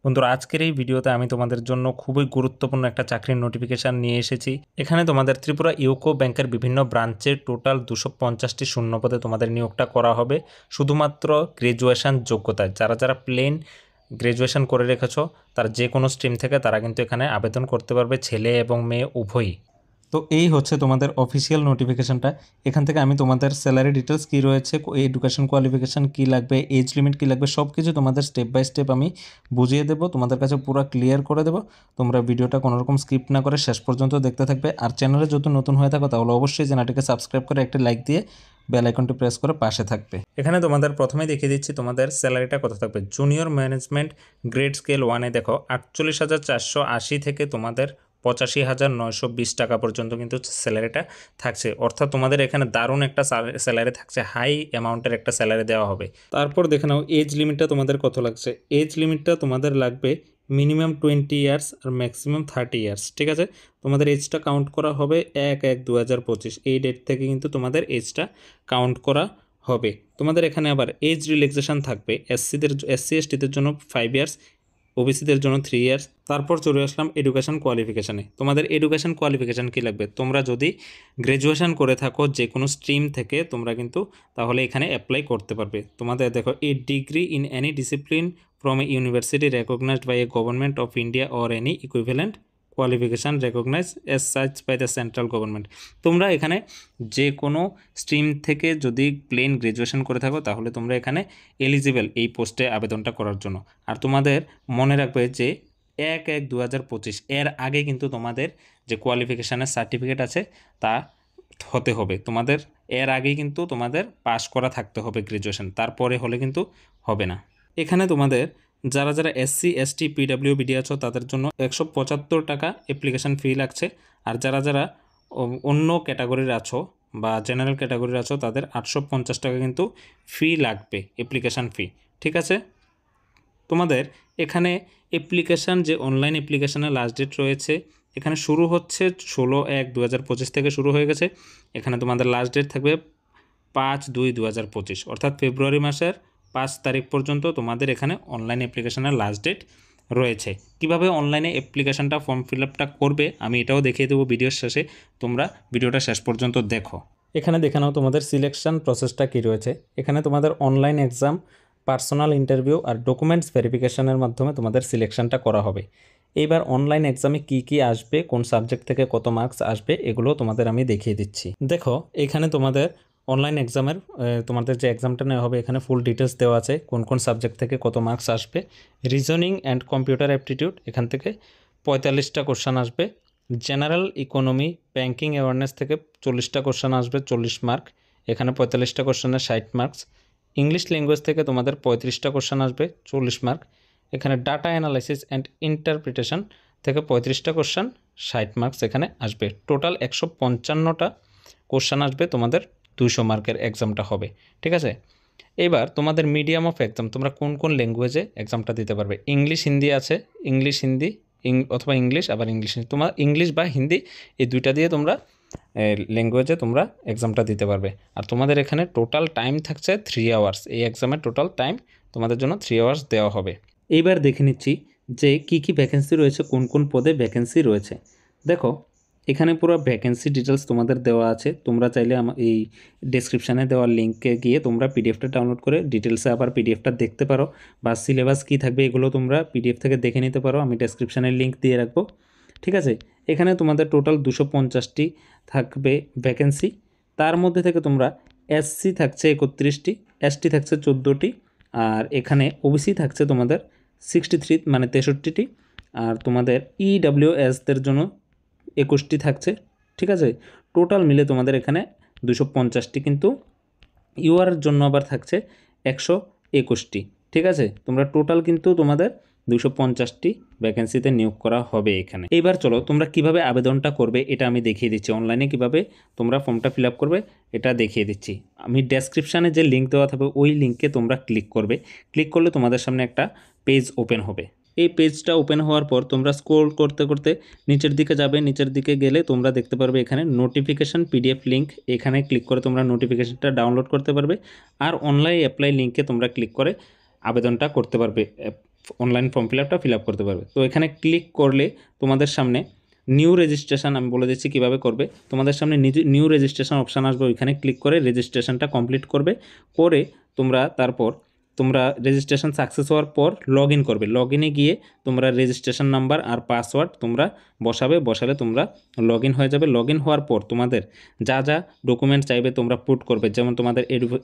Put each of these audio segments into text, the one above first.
বন্ধুরা, আজকের এই ভিডিওতে আমি তোমাদের জন্য খুবই গুরুত্বপূর্ণ একটা চাকরির নোটিফিকেশান নিয়ে এসেছি। এখানে তোমাদের ত্রিপুরা ইউকো ব্যাংকের বিভিন্ন ব্রাঞ্চে টোটাল 250টি শূন্যপদে তোমাদের নিয়োগটা করা হবে শুধুমাত্র গ্র্যাজুয়েশন যোগ্যতায়। যারা যারা প্লেন গ্র্যাজুয়েশন করে রেখেছো তারা যে কোনো স্ট্রিম থেকে তারা কিন্তু এখানে আবেদন করতে পারবে, ছেলে এবং মেয়ে উভয়ই। তো এই হচ্ছে তোমাদের অফিসিয়াল নোটিফিকেশানটা। এখান থেকে আমি তোমাদের স্যালারি ডিটেলস কী রয়েছে, এডুকেশন কোয়ালিফিকেশান কী লাগবে, এজ লিমিট কী লাগবে, সব কিছু তোমাদের স্টেপ বাই স্টেপ আমি বুঝিয়ে দেবো, তোমাদের কাছে পুরো ক্লিয়ার করে দেবো। তোমরা ভিডিওটা কোনোরকম স্কিপ না করে শেষ পর্যন্ত দেখতে থাকবে। আর চ্যানেলে যদি নতুন হয়ে থাকো তাহলে অবশ্যই চ্যানেলটিকে সাবস্ক্রাইব করে একটি লাইক দিয়ে বেল আইকনটি প্রেস করে পাশে থাকবে। এখানে তোমাদের প্রথমেই দেখিয়ে দিচ্ছি তোমাদের স্যালারিটা কত থাকবে। জুনিয়র ম্যানেজমেন্ট গ্রেড স্কেল 1-এ দেখো 48,480 থেকে তোমাদের 85,920 টাকা পর্যন্ত কিন্তু স্যালারিটা থাকছে। অর্থাৎ তোমাদের এখানে দারুণ একটা স্যালারি থাকছে, হাই অ্যামাউন্টের একটা স্যালারি দেওয়া হবে। তারপর দেখে নাও এজ লিমিটটা তোমাদের কত লাগছে। এজ লিমিটটা তোমাদের লাগবে মিনিমাম 20 ইয়ার্স আর ম্যাক্সিমাম 30 ইয়ার্স। ঠিক আছে, তোমাদের এজটা কাউন্ট করা হবে 1/1/2025 এই ডেট থেকে কিন্তু তোমাদের এজটা কাউন্ট করা হবে। তোমাদের এখানে আবার এজ রিল্যাক্সেশন থাকবে। এসসি এসটিদের জন্য 5 ইয়ার্স, ওবিসিদের জন্য 3 ইয়ার্স। তারপর চলে আসলাম এডুকেশন কোয়ালিফিকেশানে। তোমাদের এডুকেশন কোয়ালিফিকেশান কী লাগবে, তোমরা যদি গ্র্যাজুয়েশন করে থাকো যে কোনো স্ট্রিম থেকে তোমরা কিন্তু তাহলে এখানে অ্যাপ্লাই করতে পারবে। তোমাদের দেখো a degree in any discipline from a university recognised by a government of India or any equivalent qualification recognise as such by the central government. তোমরা এখানে যে কোনো স্ট্রিম থেকে যদি প্লেন গ্র্যাজুয়েশন করে থাকো তাহলে তোমরা এখানে এলিজিবল এই পোস্টে আবেদনটা করার জন্য। আর তোমাদের মনে রাখবে যে 1/1/2025 এর আগে কিন্তু তোমাদের যে কোয়ালিফিকেশানের সার্টিফিকেট আছে তা হতে হবে। তোমাদের এর আগেই কিন্তু তোমাদের পাস করা থাকতে হবে গ্র্যাজুয়েশন, তারপরে হলে কিন্তু হবে না। এখানে তোমাদের যারা যারা এসসি এসটি পিডাব্লিউবিডি আছো তাদের জন্য 175 টাকা অ্যাপ্লিকেশান ফি লাগছে। আর যারা যারা অন্য ক্যাটাগরির আছো বা জেনারেল ক্যাটাগরির আছো তাদের 850 টাকা কিন্তু ফি লাগবে, অ্যাপ্লিকেশান ফি। ঠিক আছে, তোমাদের এখানে অ্যাপ্লিকেশান যে অনলাইন অ্যাপ্লিকেশানের লাস্ট ডেট রয়েছে এখানে শুরু হচ্ছে 16/1/2025 থেকে শুরু হয়ে গেছে। এখানে তোমাদের লাস্ট ডেট থাকবে 5/2/2025, অর্থাৎ ফেব্রুয়ারি মাসের 5 তারিখ পর্যন্ত তোমাদের এখানে অনলাইন অ্যাপ্লিকেশানের লাস্ট ডেট রয়েছে। কিভাবে অনলাইনে অ্যাপ্লিকেশানটা ফর্ম ফিল আপটা করবে আমি এটাও দেখিয়ে দেবো ভিডিওর শেষে, তোমরা ভিডিওটা শেষ পর্যন্ত দেখো। এখানে দেখে নাও তোমাদের সিলেকশন প্রসেসটা কী রয়েছে। এখানে তোমাদের অনলাইন এক্সাম, পার্সোনাল ইন্টারভিউ আর ডকুমেন্টস ভেরিফিকেশনের মাধ্যমে তোমাদের সিলেকশনটা করা হবে। এইবার অনলাইন এক্সামে কি কি আসবে, কোন সাবজেক্ট থেকে কত মার্কস আসবে এগুলো তোমাদের আমি দেখিয়ে দিচ্ছি। দেখো এখানে তোমাদের অনলাইন এক্সামের তোমাদের যে এক্সামটা নেওয়া হবে এখানে ফুল ডিটেলস দেওয়া আছে, কোন কোন সাবজেক্ট থেকে কত মার্কস আসবে। রিজনিং অ্যান্ড কম্পিউটার অ্যাপটিটিউড এখান থেকে 45টা কোশ্চেন আসবে। জেনারেল ইকোনমি ব্যাঙ্কিং অ্যাওয়ারনেস থেকে 40টা কোশ্চেন আসবে, 40 মার্ক। এখানে 45টা কোশ্চেনের 60 মার্কস। ইংলিশ ল্যাঙ্গুয়েজ থেকে তোমাদের 35টা কোশ্চেন আসবে, 40 মার্ক। এখানে ডাটা অ্যানালাইসিস অ্যান্ড ইন্টারপ্রিটেশন থেকে 35টা কোশ্চেন, 60 মার্কস এখানে আসবে। টোটাল 155টা কোশ্চেন আসবে, তোমাদের 200 মার্কের এক্সামটা হবে। ঠিক আছে, এবার তোমাদের মিডিয়াম অফ এক্সাম তোমরা কোন কোন ল্যাঙ্গুয়েজে এক্সামটা দিতে পারবে। ইংলিশ হিন্দি আছে, ইংলিশ হিন্দি অথবা ইংলিশ আবার ইংলিশ হিন্দি, তোমার ইংলিশ বা হিন্দি এই দুইটা দিয়ে তোমরা ল্যাঙ্গুয়েজে তোমরা এক্সামটা দিতে পারবে। আর তোমাদের এখানে টোটাল টাইম থাকছে 3 আওয়ার্স। এই এক্সামের টোটাল টাইম তোমাদের জন্য 3 আওয়ার্স দেওয়া হবে। এইবার দেখে নিচ্ছি যে কী কী ভ্যাকেন্সি রয়েছে, কোন কোন পদে ভ্যাকেন্সি রয়েছে। দেখো এখানে পুরো ভ্যাকেন্সি ডিটেলস তোমাদের দেওয়া আছে। তোমরা চাইলে এই ডেসক্রিপশানে দেওয়া লিঙ্কে গিয়ে তোমরা পিডিএফটা ডাউনলোড করে ডিটেলসে আবার পিডিএফটা দেখতে পারো, বা সিলেবাস কী থাকবে এগুলো তোমরা পিডিএফ থেকে দেখে নিতে পারো। আমি ডেসক্রিপশানের লিঙ্ক দিয়ে রাখবো। ঠিক আছে, এখানে তোমাদের টোটাল 250টি থাকবে ভ্যাকেন্সি। তার মধ্যে থেকে তোমরা এসসি থাকছে 31টি, এসটি থাকছে 14টি, আর এখানে ওবিসি থাকছে তোমাদের 63 মানে 63টি, আর তোমাদের ইডাব্লিউএসদের জন্য 21টি থাকছে। ঠিক আছে, টোটাল মিলে তোমাদের এখানে 250টি, কিন্তু ইউআর জন্য আবার থাকছে 121টি। ঠিক আছে, তোমরা টোটাল কিন্তু তোমাদের 250টি ভ্যাকেন্সিতে নিয়োগ করা হবে এখানে। এইবার চলো তোমরা কিভাবে আবেদনটা করবে এটা আমি দেখিয়ে দিচ্ছি। অনলাইনে কিভাবে তোমরা ফর্মটা ফিল আপ করবে এটা দেখিয়ে দিচ্ছি। আমি ডেসক্রিপশানে যে লিঙ্ক দেওয়া থাকবে ওই লিঙ্কে তোমরা ক্লিক করবে। ক্লিক করলে তোমাদের সামনে একটা পেজ ওপেন হবে। এই পেজটা ওপেন হওয়ার পর তোমরা স্ক্রল করতে করতে নিচের দিকে যাবে। নিচের দিকে গেলে তোমরা দেখতে পারবে এখানে নোটিফিকেশান পিডিএফ লিঙ্ক, এখানে ক্লিক করে তোমরা নোটিফিকেশানটা ডাউনলোড করতে পারবে। আর অনলাইন অ্যাপ্লাই লিঙ্কে তোমরা ক্লিক করে আবেদনটা করতে পারবে অনলাইন ফর্ম ফিল আপ করতে পারবে। তো এখানে ক্লিক করলে তোমাদের সামনে নিউ রেজিস্ট্রেশন, আমি বলে দিচ্ছি কীভাবে করবে। তোমাদের সামনে নিউ রেজিস্ট্রেশন অপশান আসবে, ওইখানে ক্লিক করে রেজিস্ট্রেশনটা কমপ্লিট করবে। করে তোমরা রেজিস্ট্রেশন সাকসেস হওয়ার পর লগ ইন করবে। লগ ইনে গিয়ে তোমরা রেজিস্ট্রেশন নাম্বার আর পাসওয়ার্ড তোমরা বসালে তোমরা লগ ইন হয়ে যাবে। লগ ইন হওয়ার পর তোমাদের যা যা ডকুমেন্ট চাইবে তোমরা পুট করবে, যেমন তোমাদের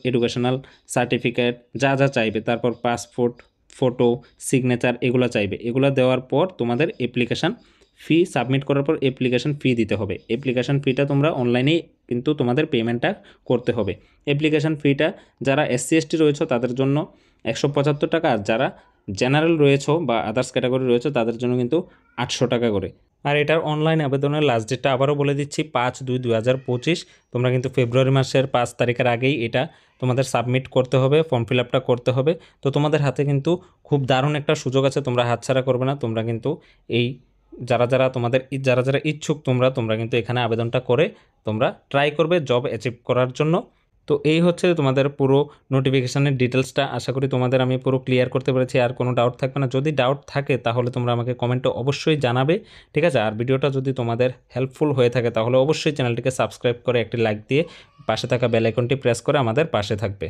এডুকেশনাল সার্টিফিকেট যা যা চাইবে, তারপর পাসপোর্ট, ফটো, সিগনেচার এগুলো চাইবে। এগুলো দেওয়ার পর তোমাদের অ্যাপ্লিকেশান ফি সাবমিট করার পর অ্যাপ্লিকেশান ফি দিতে হবে। অ্যাপ্লিকেশান ফিটা তোমরা অনলাইনেই কিন্তু তোমাদের পেমেন্টটা করতে হবে। অ্যাপ্লিকেশান ফিটা যারা SC ST রয়েছে তাদের জন্য 175 টাকা, আর যারা জেনারেল রয়েছে বা আদার্স ক্যাটাগরি রয়েছে তাদের জন্য কিন্তু 800 টাকা করে। আর এটার অনলাইন আবেদনের লাস্ট ডেটটা আবারও বলে দিচ্ছি 5/2/2025। তোমরা কিন্তু ফেব্রুয়ারি মাসের 5 তারিখের আগেই এটা তোমাদের সাবমিট করতে হবে, ফর্ম ফিল আপটা করতে হবে। তো তোমাদের হাতে কিন্তু খুব দারুণ একটা সুযোগ আছে, তোমরা হাতছাড়া করবে না। তোমরা কিন্তু এই যারা যারা ইচ্ছুক তোমরা কিন্তু এখানে আবেদনটা করে তোমরা ট্রাই করবে জব অ্যাচিভ করার জন্য। তো এই হচ্ছে তোমাদের পুরো নোটিফিকেশানের ডিটেলসটা। আশা করি তোমাদের আমি পুরো ক্লিয়ার করতে পেরেছি, আর কোনো ডাউট থাকবে না। যদি ডাউট থাকে তাহলে তোমরা আমাকে কমেন্টে অবশ্যই জানাবে, ঠিক আছে? আর ভিডিওটা যদি তোমাদের হেল্পফুল হয়ে থাকে তাহলে অবশ্যই চ্যানেলটিকে সাবস্ক্রাইব করে একটি লাইক দিয়ে পাশে থাকা বেল আইকনটি প্রেস করে আমাদের পাশে থাকবে।